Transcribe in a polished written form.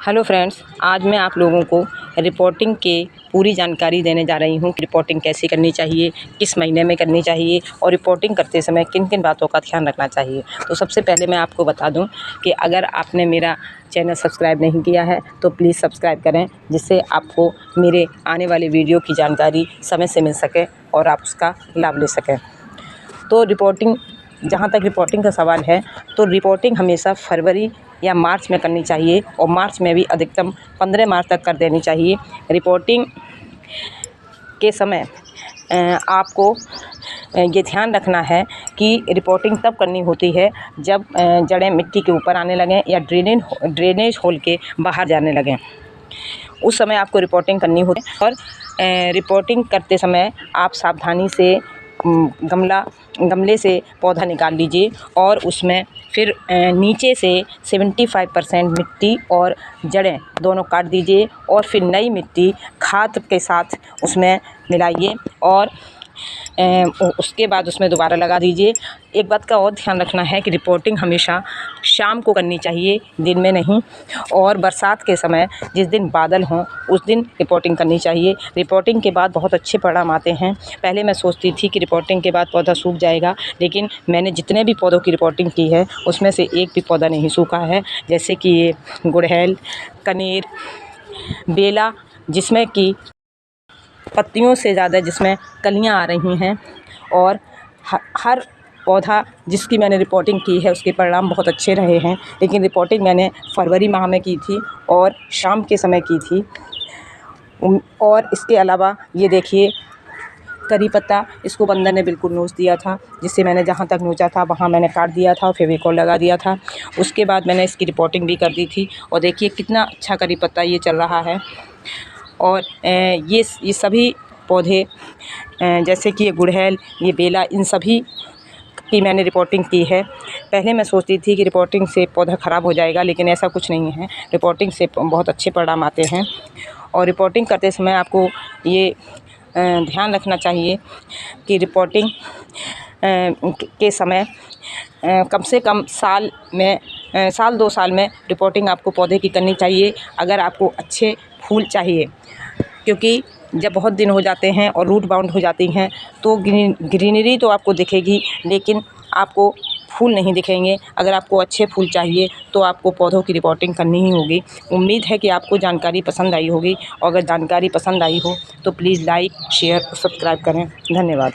Hello friends, आज मैं आप लोगों को रिपोर्टिंग के पूरी जानकारी देने जा रही हूँ कि रिपोर्टिंग कैसे करनी चाहिए, किस महीने में करनी चाहिए और रिपोर्टिंग करते समय किन किन बातों का ध्यान रखना चाहिए। तो सबसे पहले मैं आपको बता दूं कि अगर आपने मेरा चैनल सब्सक्राइब नहीं किया है तो प्लीज़ सब्सक्राइब करें, जिससे आपको मेरे आने वाले वीडियो की जानकारी समय से मिल सके और आप उसका लाभ ले सकें। तो रिपोर्टिंग, जहाँ तक रिपोर्टिंग का सवाल है, तो रिपोर्टिंग हमेशा फरवरी या मार्च में करनी चाहिए और मार्च में भी अधिकतम 15 मार्च तक कर देनी चाहिए। रिपोर्टिंग के समय आपको ये ध्यान रखना है कि रिपोर्टिंग तब करनी होती है जब जड़ें मिट्टी के ऊपर आने लगें या ड्रेनेज होल के बाहर जाने लगें। उस समय आपको रिपोर्टिंग करनी होती है। और रिपोर्टिंग करते समय आप सावधानी से गमले से पौधा निकाल लीजिए और उसमें फिर नीचे से 75% मिट्टी और जड़ें दोनों काट दीजिए और फिर नई मिट्टी खाद के साथ उसमें मिलाइए और उसके बाद उसमें दोबारा लगा दीजिए। एक बात का और ध्यान रखना है कि रिपोर्टिंग हमेशा शाम को करनी चाहिए, दिन में नहीं। और बरसात के समय जिस दिन बादल हों उस दिन रिपोर्टिंग करनी चाहिए। रिपोर्टिंग के बाद बहुत अच्छे परिणाम आते हैं। पहले मैं सोचती थी कि रिपोर्टिंग के बाद पौधा सूख जाएगा, लेकिन मैंने जितने भी पौधों की रिपोर्टिंग की है उसमें से एक भी पौधा नहीं सूखा है। जैसे कि ये गुड़हल, कनेर, बेला, जिसमें कि पत्तियों से ज़्यादा जिसमें कलियां आ रही हैं, और हर पौधा जिसकी मैंने रिपोर्टिंग की है उसके परिणाम बहुत अच्छे रहे हैं। लेकिन रिपोर्टिंग मैंने फरवरी माह में की थी और शाम के समय की थी। और इसके अलावा ये देखिए, करी पत्ता, इसको बंदर ने बिल्कुल नोच दिया था, जिससे मैंने जहाँ तक नोचा था वहाँ मैंने काट दिया था और फेविकोल लगा दिया था। उसके बाद मैंने इसकी रिपोर्टिंग भी कर दी थी और देखिए कितना अच्छा करी पत्ता ये चल रहा है। और ये सभी पौधे, जैसे कि ये गुड़हल, ये बेला, इन सभी की मैंने रिपोर्टिंग की है। पहले मैं सोचती थी कि रिपोर्टिंग से पौधा ख़राब हो जाएगा, लेकिन ऐसा कुछ नहीं है। रिपोर्टिंग से बहुत अच्छे परिणाम आते हैं। और रिपोर्टिंग करते समय आपको ये ध्यान रखना चाहिए कि रिपोर्टिंग के समय कम से कम साल 2 साल में रिपोर्टिंग आपको पौधे की करनी चाहिए, अगर आपको अच्छे फूल चाहिए। क्योंकि जब बहुत दिन हो जाते हैं और रूट बाउंड हो जाती हैं तो ग्रीनरी तो आपको दिखेगी, लेकिन आपको फूल नहीं दिखेंगे। अगर आपको अच्छे फूल चाहिए तो आपको पौधों की रिपोर्टिंग करनी ही होगी। उम्मीद है कि आपको जानकारी पसंद आई होगी, और अगर जानकारी पसंद आई हो तो प्लीज़ लाइक, शेयर और सब्सक्राइब करें। धन्यवाद।